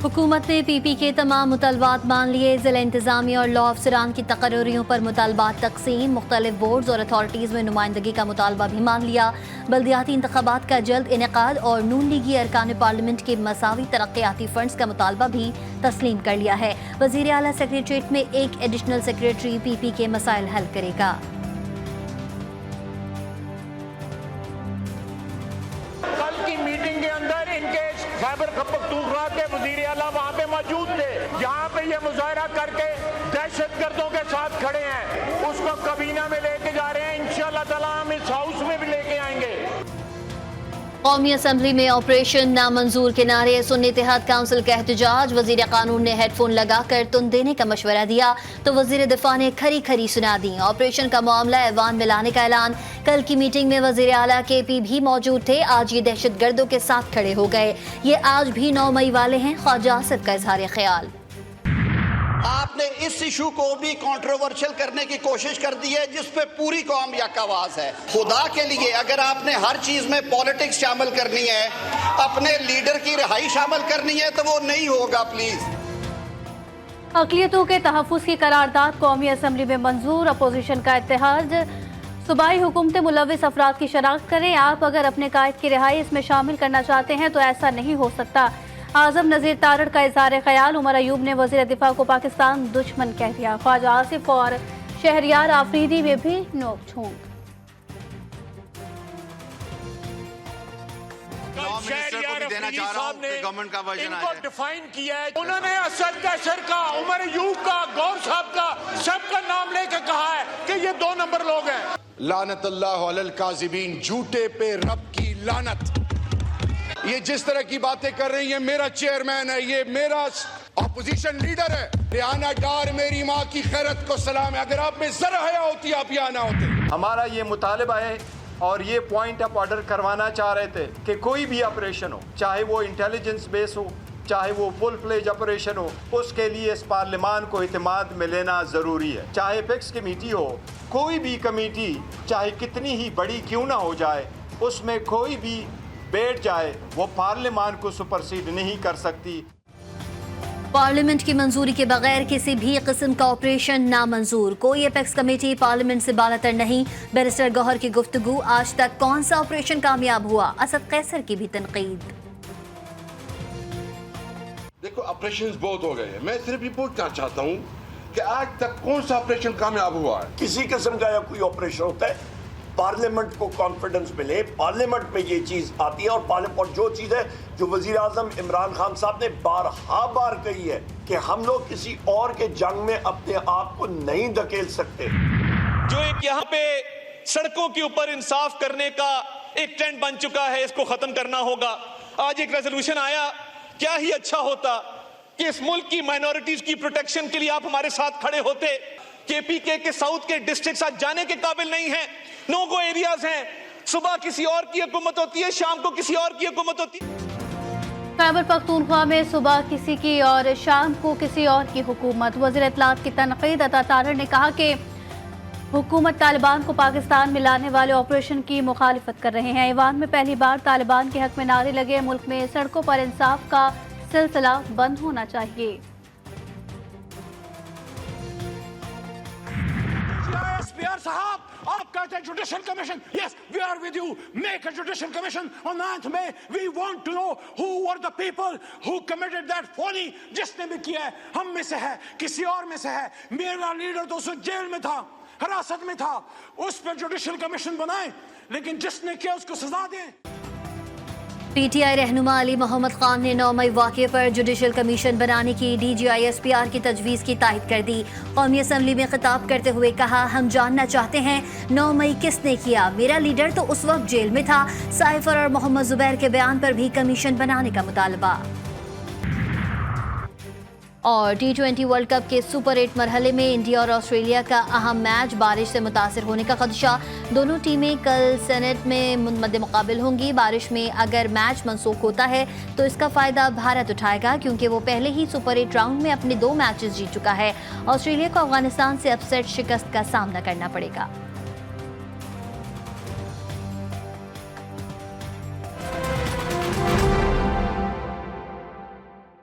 हुकूमत ने पीपी के तमाम मुतालबात मान लिए। ज़िला इंतजामिया और लॉ अफसरान की तकर्रियों पर मुतालबात तकसीम। मुख्तलिफ बोर्ड्स और अथॉरिटीज़ में नुमाइंदगी का मुतालबा भी मान लिया। बल्दियाती इंतखाबात का जल्द इनेकाद और नून लीगी अरकान पार्लियामेंट के मसावी तरक्याती फंड्स का मुतालबा भी तस्लीम कर लिया है। वज़ीर आला सेक्रेटरीट में एक एडिशनल सेक्रेटरी पीपी के मसाइल हल करेगा। खैबर पख्तूनख्वा के वज़ीर आला वहाँ पे मौजूद थे, जहाँ पे ये मुजाहरा करके दहशतगर्दों के साथ खड़े हैं, उसको कबीना में लेके जा रहे हैं। इंशाअल्लाह ताला हम इस हाउस में भी लेके आएंगे। कौमी असम्बली में ऑपरेशन नामंजूर के नारे। सुन्नी इत्तेहाद काउंसिल का एहतजाज। वजीर कानून ने हेडफोन लगाकर तुन देने का मशवरा दिया तो वजीर दिफा ने खरी खरी सुना दी। ऑपरेशन का मामला ऐवान में लाने का ऐलान। कल की मीटिंग में वजीर आला KP भी मौजूद थे। आज ये दहशतगर्दों के साथ खड़े हो गए। ये आज भी 9 मई वाले हैं। ख्वाजा आसिफ का इजहार ख्याल। आपने इस इशू को भी कंट्रोवर्शियल करने की कोशिश कर दी है, जिस पे पूरी कौम यक आवाज है। खुदा के लिए अगर आपने हर चीज में पॉलिटिक्स शामिल करनी है, अपने लीडर की रिहाई शामिल करनी है, तो वो नहीं होगा। प्लीज अक़लियतों के तहफ़्फ़ुज़ की करारदाद कौमी असम्बली में मंजूर। अपोजिशन का इत्तेहाद। सूबाई हुकूमतें मुलव्विस अफराद की शनाख्त करें। आप अगर अपने कायद की रिहाई इसमें शामिल करना चाहते हैं तो ऐसा नहीं हो सकता। आजम नज़ीर तारड़ का इज़हार ख्याल। उमर अयूब ने वज़ीर दिफा को पाकिस्तान दुश्मन कह दिया। ख्वाजा आसिफ और शहरियार आफरीदी में भी नोक झोंक। इनको डिफाइन किया है, उन्होंने असद कैसर का, उमर अयूब का, गौर साहब का, सबका नाम लेकर कहा है कि ये 2 नंबर लोग हैं। लानत अल्लाह अलल काज़िबीन, झूठे पे रब की लानत। ये जिस तरह की बातें कर रही है, मेरा चेयरमैन है, ये मेरा ऑपोजिशन लीडर है। रियाना डार मेरी माँ की खैरत को सलाम है। अगर आप में जरा हया होती आप यहाँ ना होते। हमारा ये मुतालबा है और ये पॉइंट ऑफ ऑर्डर करवाना चाह रहे थे कि कोई भी ऑपरेशन हो, चाहे वो इंटेलिजेंस बेस हो, चाहे वो फुल फ्लेज ऑपरेशन हो, उसके लिए इस पार्लियामान को इत्मीनान में लेना ज़रूरी है। चाहे फिक्स कमेटी हो, कोई भी कमेटी चाहे कितनी ही बड़ी क्यों ना हो जाए, उसमें कोई भी बैठ जाए, वो पार्लियामान को सुपरसीड नहीं कर सकती। पार्लियामेंट की मंजूरी के बगैर किसी भी किस्म का ऑपरेशन नामंजूर। कोई एपेक्स कमेटी पार्लियामेंट से बालातर नहीं। बैरिस्टर गौहर की गुफ्तगू। आज तक कौन सा ऑपरेशन कामयाब हुआ? असद कैसर की भी तनकीद। देखो, ऑपरेशंस बहुत हो गए हैं। मैं सिर्फ रिपोर्ट करना चाहता हूँ कि आज तक कौन सा ऑपरेशन कामयाब हुआ है। किसी किस्म का कोई ऑपरेशन होता है, पार्लियामेंट को कॉन्फिडेंस मिले, पार्लियामेंट में ये चीज आती है। और जो चीज है जो वजीर आजम इमरान खान साहब ने बार कही है कि हम लोग किसी और के जंग में अपने आप को नहीं धकेल सकते। जो एक यहाँ पे सड़कों के ऊपर इंसाफ करने का एक ट्रेंड बन चुका है, इसको खत्म करना होगा। आज एक रेजोल्यूशन आया, क्या ही अच्छा होता कि इस मुल्क की माइनॉरिटीज की प्रोटेक्शन के लिए आप हमारे साथ खड़े होते। KPK के साउथ के डिस्ट्रिक्ट आज जाने के काबिल नहीं है, नो गो एरियाज हैं। सुबह किसी और की हुकूमत होती है, शाम को किसी और की हुकूमत होती है। खैबर पख्तूनख्वा में सुबह किसी की और शाम को किसी और की हुकूमत। वज़ीर इत्तलात की तनक़ीद। अता तारड़ ने कहा कि हुकूमत तालिबान को पाकिस्तान में लाने वाले ऑपरेशन की मुखालिफत कर रहे हैं। ईवान में पहली बार तालिबान के हक में नारे लगे। मुल्क में सड़कों पर इंसाफ का सिलसिला बंद होना चाहिए। साहब, आप कहते हैं judicial commission, yes we are with you, make a judicial commission on 9th May। We want to know who were the people who committed that phony. जिसने भी किया है, हम में से है, किसी और में से है। मेरा लीडर तो उस जेल में था, हिरासत में था, उस पर जुडिशियल कमीशन बनाए, लेकिन जिसने किया उसको सजा दें। PTI रहनुमा अली मोहम्मद खान ने 9 मई वाक़े पर जुडिशियल कमीशन बनाने की DGI SPR की तजवीज़ की तायद कर दी। कौमी असम्बली में खिताब करते हुए कहा, हम जानना चाहते हैं 9 मई किसने किया। मेरा लीडर तो उस वक्त जेल में था। साइफर और मोहम्मद जुबैर के बयान पर भी कमीशन बनाने का मुतालबा। और T20 वर्ल्ड कप के सुपर 8 मरहले में इंडिया और ऑस्ट्रेलिया का अहम मैच। बारिश से मुतासर होने का खदशा। दोनों टीमें कल सेनेट में मद्दे मुकाबिल होंगी। बारिश में अगर मैच मनसूख होता है तो इसका फ़ायदा भारत उठाएगा, क्योंकि वो पहले ही सुपर 8 राउंड में अपने 2 मैचेस जीत चुका है। ऑस्ट्रेलिया को अफगानिस्तान से अपसेट शिकस्त का सामना करना पड़ेगा।